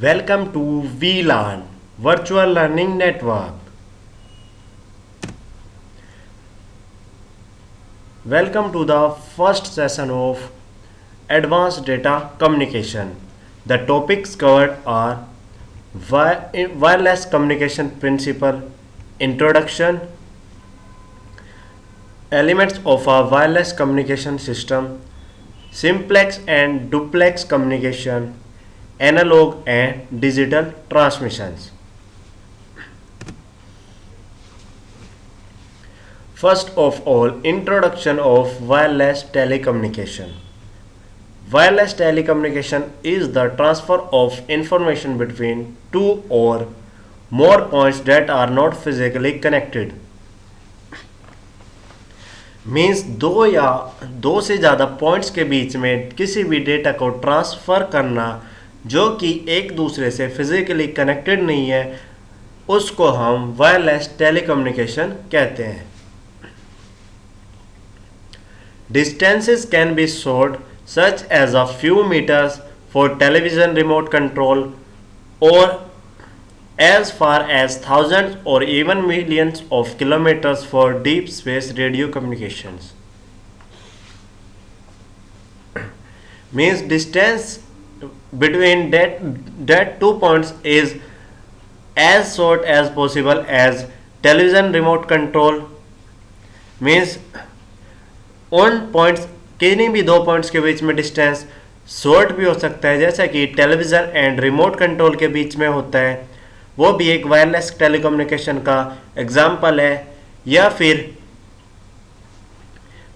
Welcome to VLAN Virtual Learning Network. Welcome to the first session of Advanced Data Communication. The topics covered are wireless communication principle, introduction, elements of a wireless communication system, simplex and duplex communication, analog and digital transmissions. First of all, introduction of wireless telecommunication. Wireless telecommunication is the transfer of information between two or more points that are not physically connected. Means दो से ज़्यादा points के बीच में किसी भी data को transfer करना जो कि एक दूसरे से फिजिकली कनेक्टेड नहीं है, उसको हम वायरलेस टेलीकम्युनिकेशन कहते हैं. Distances can be short such as a few meters for television remote control or as far as thousands or even millions of kilometers for deep space radio communications. Means distance between that two points is as short as possible as television remote control. Means उन points किन्हीं भी दो points के बीच में distance short भी हो सकता है, जैसा कि टेलीविज़न एंड रिमोट कंट्रोल के बीच में होता है, वो भी एक वायरलेस टेलीकम्युनिकेशन का एग्जाम्पल है. या फिर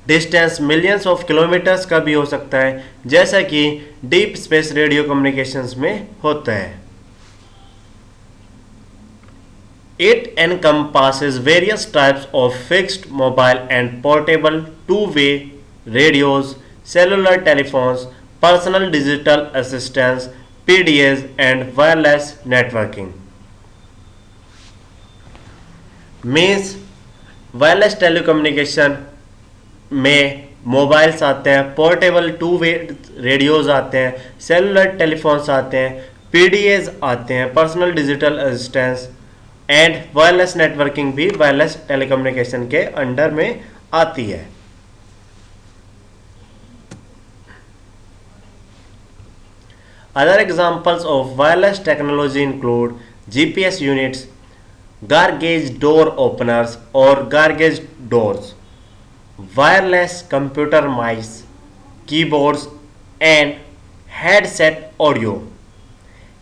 डिस्टेंस मिलियंस ऑफ किलोमीटर्स का भी हो सकता है, जैसा कि डीप स्पेस रेडियो कम्युनिकेशंस में होता है. It encompasses various types of fixed, mobile and portable two-way radios, cellular telephones, personal digital assistants, PDAs and wireless networking. Means wireless telecommunication में मोबाइल्स आते हैं, पोर्टेबल टू वे रेडियोज़ आते हैं, cellular telephones आते हैं, PDAs आते हैं, personal digital assistance and wireless networking भी वायरलेस टेलीकम्युनिकेशन के अंडर में आती है. Other examples of wireless technology include GPS units, gauge door openers or gauge doors, wireless computer mice, keyboards and headset audio,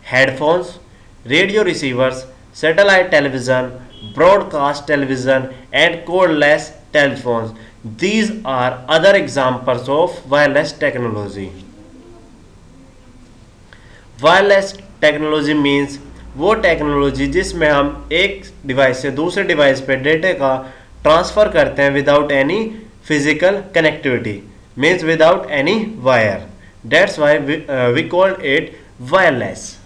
headphones, radio receivers, satellite television, broadcast television and cordless telephones. These are other examples of wireless technology. Wireless technology means वो technology जिसमें हम एक device से दूसरे device पे data का transfer करते हैं without any physical connectivity, means without any wire. That's why we called it wireless.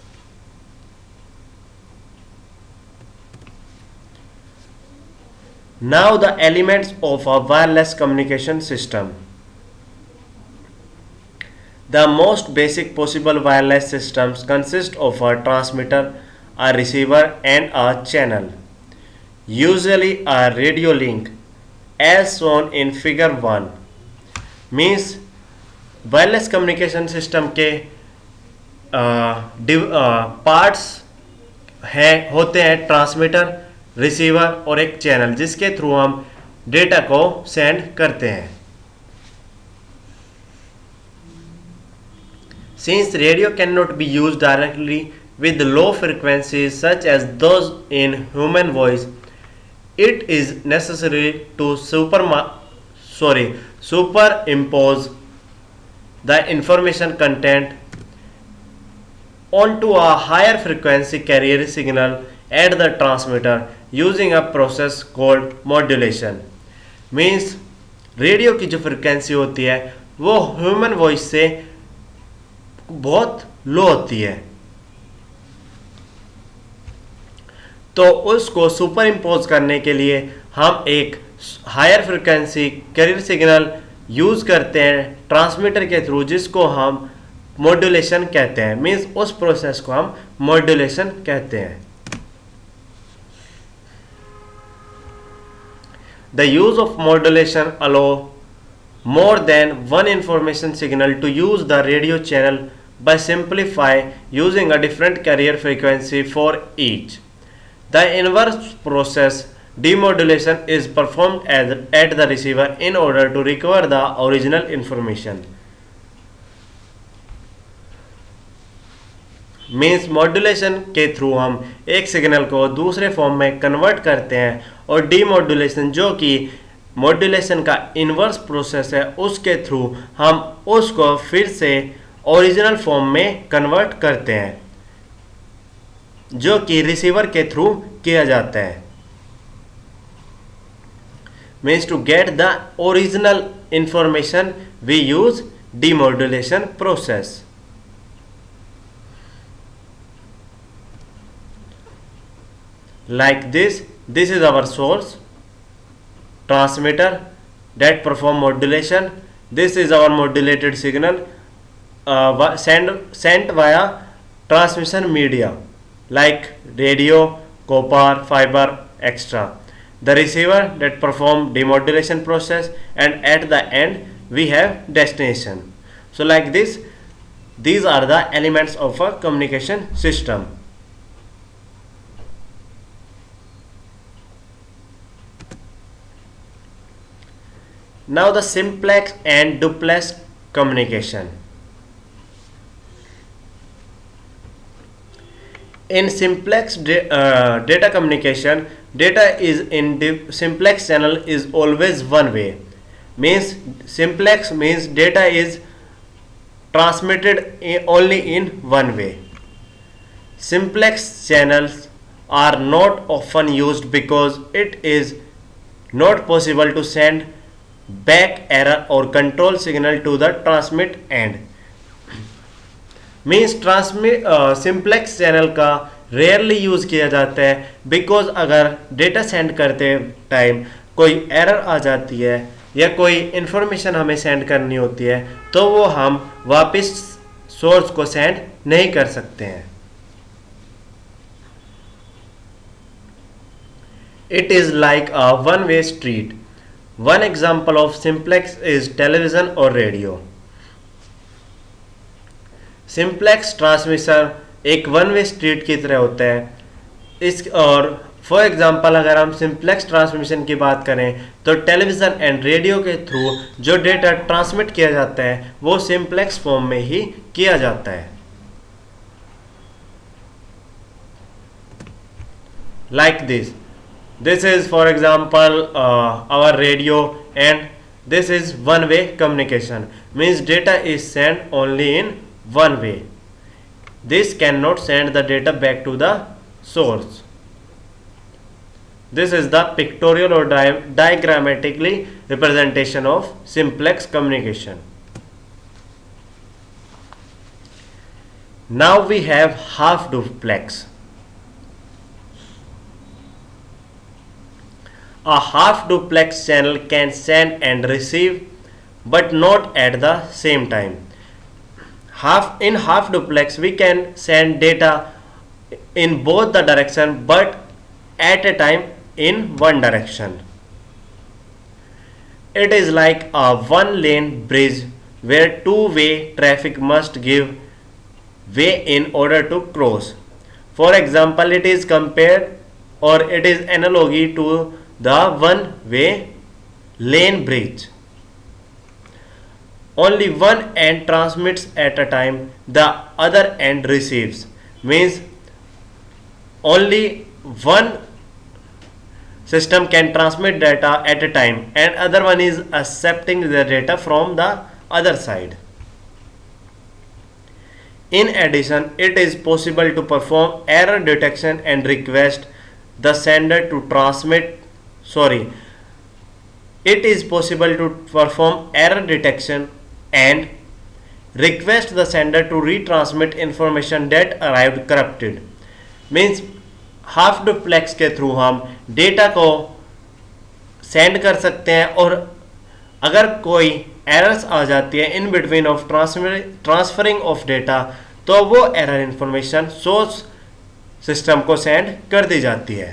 Now the elements of a wireless communication system. The most basic possible wireless systems consist of a transmitter, a receiver and a channel. Usually a radio link as shown in figure 1. Means wireless communication system के parts होते हैं transmitter, receiver और एक channel जिसके through हम data को send करते हैं. Since radio cannot be used directly with low frequencies such as those in human voice, it is necessary to superimpose the information content onto a higher frequency carrier signal at the transmitter using a process called modulation. Means radio की जो frequency होती है वो human voice से बहुत लो होती है, तो उसको सुपर इम्पोज करने के लिए हम एक higher frequency carrier signal use करते हैं ट्रांसमीटर के थ्रू, जिसको हम मॉड्यूलेशन कहते हैं, मीन्स उस प्रोसेस को हम मॉड्यूलेशन कहते हैं। The use of modulation allow more than one information signal to use the radio channel by simplify using a different carrier frequency for each. The inverse process demodulation is performed at the receiver in order to recover the original information. Means modulation के through हम एक signal को दूसरे form में convert करते हैं, और demodulation जो कि मॉड्यूलेशन का इन्वर्स प्रोसेस है उसके थ्रू हम उसको फिर से ओरिजिनल फॉर्म में कन्वर्ट करते हैं, जो कि रिसीवर के थ्रू किया जाता है। Means to get the original information we use demodulation process. Like this is our source transmitter that perform modulation. This is our modulated signal sent via transmission media like radio, copper, fiber, etc. The receiver that perform demodulation process, and at the end we have destination. So like this, these are the elements of a communication system. Now the simplex and duplex communication. In simplex data communication, data is in simplex channel is always one way. Means simplex means data is transmitted only in one way. Simplex channels are not often used because it is not possible to send back error or control signal to the transmit end. Means simplex channel का rarely use किया जाता है because अगर data send करते time कोई error आ जाती है या कोई इन्फॉर्मेशन हमें सेंड करनी होती है तो वो हम वापस सोर्स को सेंड नहीं कर सकते हैं। It is like a one way street. One example of simplex is television or radio. Simplex transmission एक वन वे स्ट्रीट की तरह होता है। इस और फॉर एग्जांपल अगर हम सिंप्लेक्स ट्रांसमिशन की बात करें तो टेलीविज़न एंड रेडियो के थ्रू जो डेटा ट्रांसमिट किया जाता है वो सिंप्लेक्स फॉर्म में ही किया जाता है। Like this is for example our radio, and this is one way communication, means data is sent only in one way. This cannot send the data back to the source. This is the pictorial or diagrammatically representation of simplex communication. Now we have half duplex. A half duplex channel can send and receive but not at the same time. In half duplex we can send data in both the direction but at a time in one direction. It is like a one lane bridge where two-way traffic must give way in order to cross. For example, it is compared or it is analogy to the one-way lane bridge. Only one end transmits at a time, the other end receives. Means only one system can transmit data at a time and other one is accepting the data from the other side. In addition, it is possible to perform error detection and request the sender to transmit it is possible to perform error detection and request the sender to retransmit information that arrived corrupted. Means half duplex के through हम data को send कर सकते हैं और अगर कोई errors आ जाती है in between of transferring of data, तो वो एरर इंफॉर्मेशन सोर्स सिस्टम को सेंड कर दी जाती है.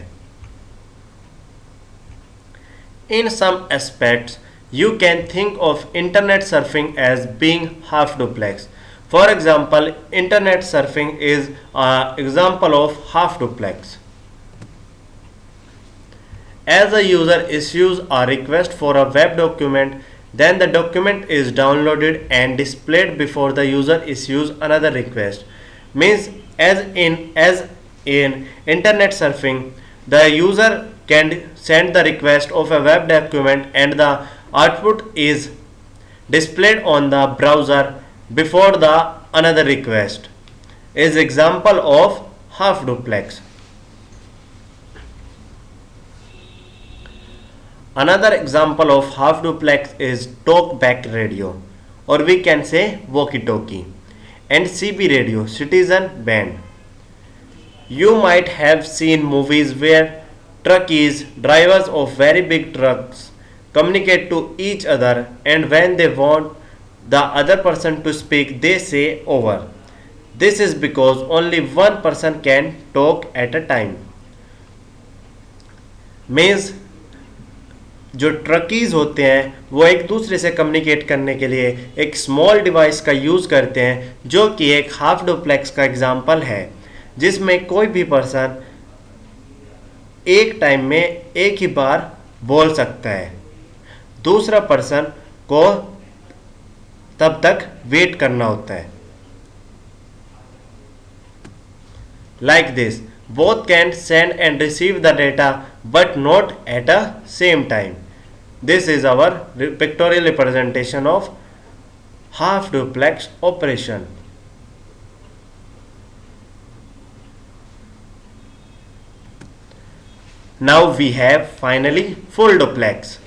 In some aspects, you can think of internet surfing as being half duplex. For example, internet surfing is an example of half duplex. As a user issues a request for a web document, then the document is downloaded and displayed before the user issues another request. Means as in internet surfing, the user can send the request of a web document and the output is displayed on the browser before the another request. Is example of half duplex. Another example of half duplex is talkback radio, or we can say walkie talkie, and CB radio, citizen band. You might have seen movies where truckies, drivers of very big trucks, communicate to each other, and when they want the other person to speak, they say over. This is because only one person can talk at a time. Means जो ट्रकीज होते हैं वो एक दूसरे से communicate करने के लिए एक स्मॉल डिवाइस का यूज़ करते हैं, जो कि एक हाफ डुप्लेक्स का एग्जाम्पल है, जिसमें कोई भी पर्सन एक टाइम में एक ही बार बोल सकता है, दूसरा पर्सन को तब तक वेट करना होता है. Like this, both can send and receive the data but not at a same time. This is our pictorial representation of half duplex operation. Now we have finally full duplex.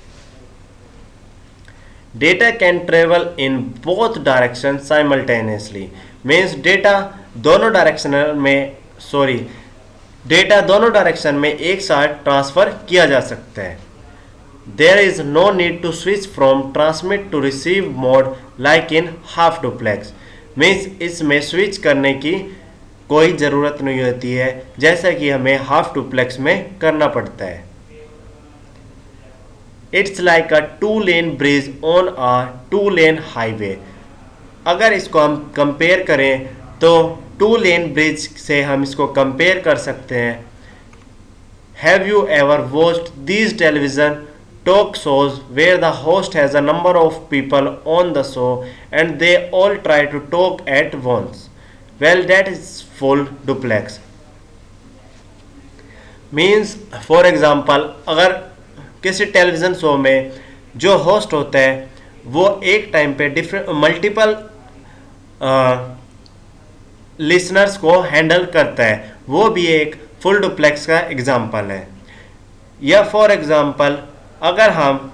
Data can travel in both directions simultaneously. Means data दोनों direction में एक साथ transfer किया जा सकता है. There is no need to switch from transmit to receive mode like in half duplex. Means इसमें switch करने की कोई ज़रूरत नहीं होती है, जैसा कि हमें हाफ डुप्लेक्स में करना पड़ता है. It's like a 2-lane bridge on a 2-lane highway. अगर इसको हम कंपेयर करें तो 2-lane ब्रिज से हम इसको कंपेयर कर सकते हैं. Have you ever watched these television talk shows where the host has a number of people on the show and they all try to talk at once? Well, that is full duplex. Means for example, अगर किसी television show में जो host होता है वो एक time पे multiple listeners को हैंडल करता है, वो भी एक फुल डुप्लेक्स का एग्जाम्पल है. या फॉर एग्जाम्पल अगर हम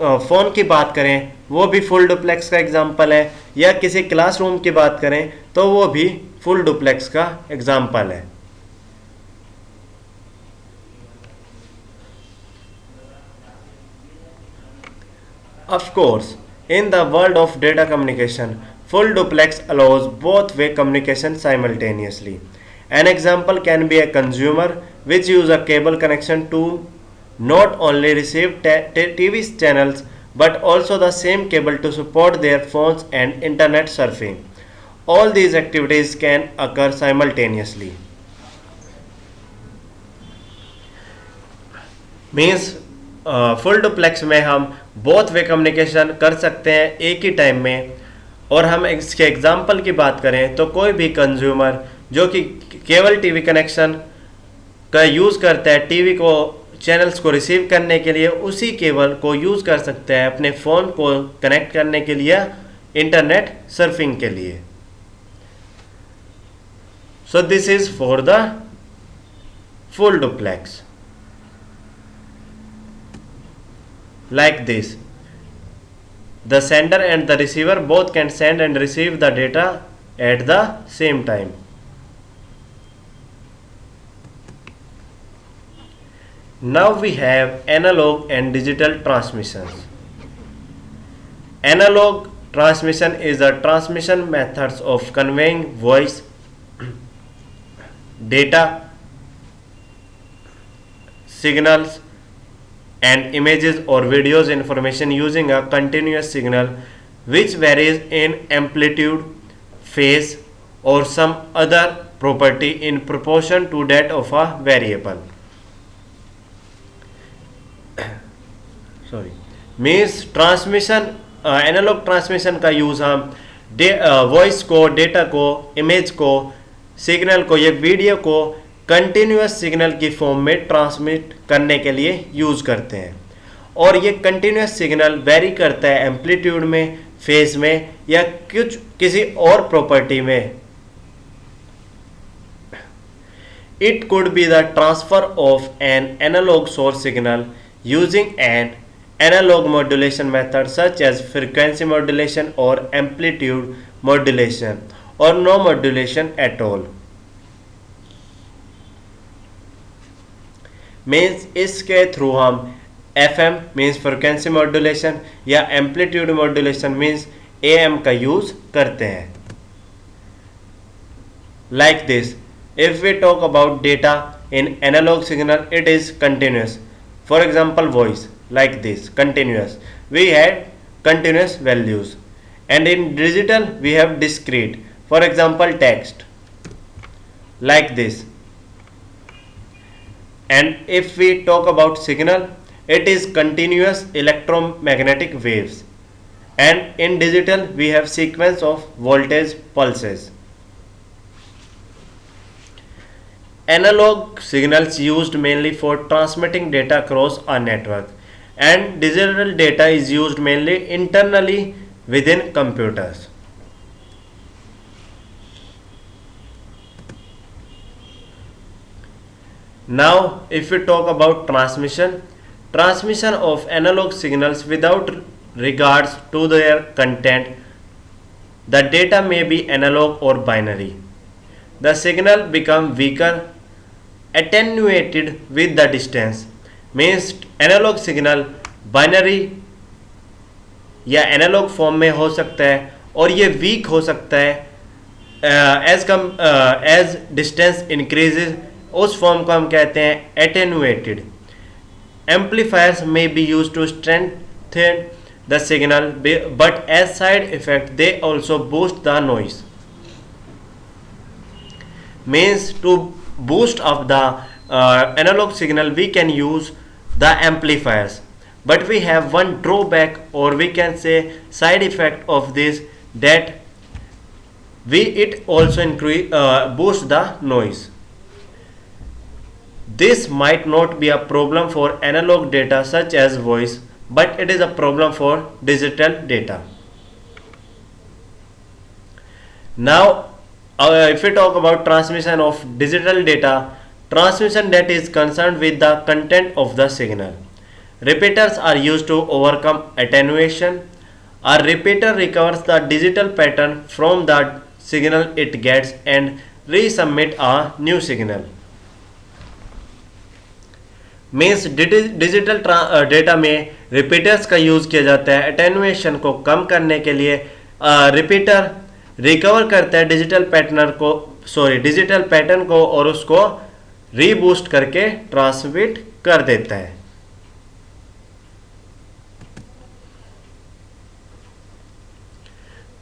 फ़ोन की बात करें वो भी फुल डुप्लेक्स का एग्जाम्पल है, या किसी क्लासरूम की बात करें तो वो भी फुल डुप्लेक्स का एग्जाम्पल है. Of course, in the world of data communication, full duplex allows both-way communication simultaneously. An example can be a consumer which uses a cable connection to not only receive TV channels but also the same cable to support their phones and internet surfing. All these activities can occur simultaneously. Means full duplex में हम both way communication कर सकते हैं एक ही time में. और हम इसके एग्जांपल की बात करें तो कोई भी कंज्यूमर जो कि केबल टीवी कनेक्शन का यूज़ करता है टीवी को चैनल्स को रिसीव करने के लिए, उसी केबल को यूज़ कर सकता है अपने फ़ोन को कनेक्ट करने के लिए इंटरनेट सर्फिंग के लिए. So this is for the full duplex. Like this, the sender and the receiver both can send and receive the data at the same time. Now we have analog and digital transmissions. Analog transmission is the transmission methods of conveying voice, data, signals, and images or videos information using a continuous signal which varies in amplitude, phase, or some other property in proportion to that of a variable. Sorry means transmission analog transmission का use हम voice को, data को, image को, signal को या video को continuous signal की form में ट्रांसमिट करने के लिए यूज़ करते हैं। और ये कंटिन्यूस सिग्नल वेरी करता है एम्पलीट्यूड में, फेज में या कुछ किसी और प्रॉपर्टी में। It could be the transfer of an analog source signal using an analog modulation method such as frequency modulation or amplitude modulation or no modulation at all। Means इसके through हम FM means frequency modulation या amplitude modulation means AM का use करते हैं। Like this, if we talk about data in analog signal it is continuous. For example, voice like this, continuous. We had continuous values, and in digital we have discrete. For example, text like this. And if we talk about signal, it is continuous electromagnetic waves. And in digital we have sequence of voltage pulses. Analog signals used mainly for transmitting data across a network, and digital data is used mainly internally within computers. Now, if we talk about transmission of analog signals without regards to their content, the data may be analog or binary. The signal become weaker, attenuated with the distance। Means analog signal binary या analog form में हो सकता है और ये week हो सकता है एज डिस्टेंस इंक्रीजेज, उस फॉर्म को हम कहते हैं एटेनुएटेड। एम्पलीफायर्स में be use to strengthen the signal but as side effect they also boost the noise. Means to boost up the analog signal we can use the amplifiers, but we have one drawback or we can say side effect of this, that it also boost the noise. This might not be a problem for analog data such as voice, but it is a problem for digital data. Now if we talk about transmission of digital data, transmission that is concerned with the content of the signal. Repeaters are used to overcome attenuation. A repeater recovers the digital pattern from the signal it gets and resubmit a new signal. Means digital data में repeaters का use किया जाता है attenuation को कम करने के लिए। Repeater recover करता है डिजिटल पैटर्न को और उसको रीबूस्ट करके ट्रांसमिट कर देता है।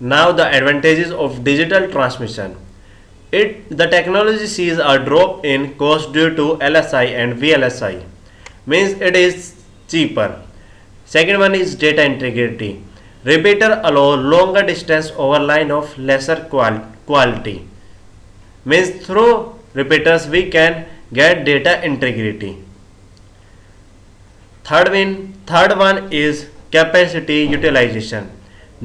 Now the advantages of digital transmission. The technology sees a drop in cost due to LSI and VLSI, means it is cheaper. Second one is data integrity. Repeater allow longer distance over line of lesser quality, means through repeaters we can get data integrity. Third one is capacity utilization.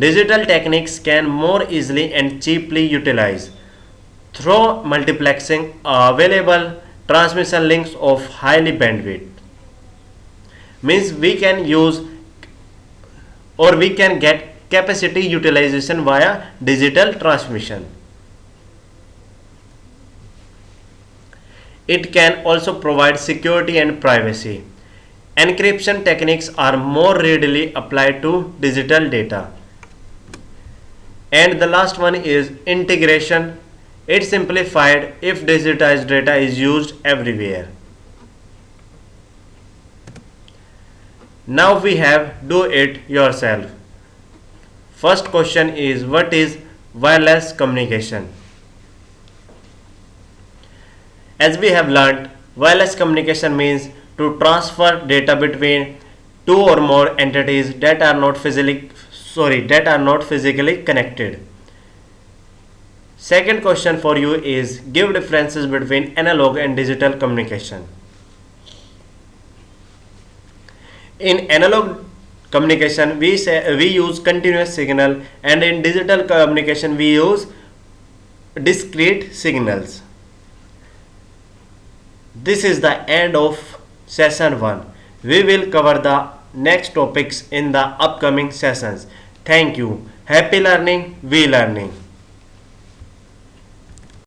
Digital techniques can more easily and cheaply utilize through multiplexing available transmission links of highly bandwidth, means we can use or we can get capacity utilization via digital transmission. It can also provide security and privacy. Encryption techniques are more readily applied to digital data. And the last one is integration. It's simplified if digitized data is used everywhere. Now we have do it yourself. First question is, what is wireless communication? As we have learnt, wireless communication means to transfer data between two or more entities that are not physically connected. Second question for you is, give differences between analog and digital communication. In analog communication we use continuous signal, and in digital communication we use discrete signals. This is the end of session 1. We will cover the next topics in the upcoming sessions. Thank you. Happy learning, we learning.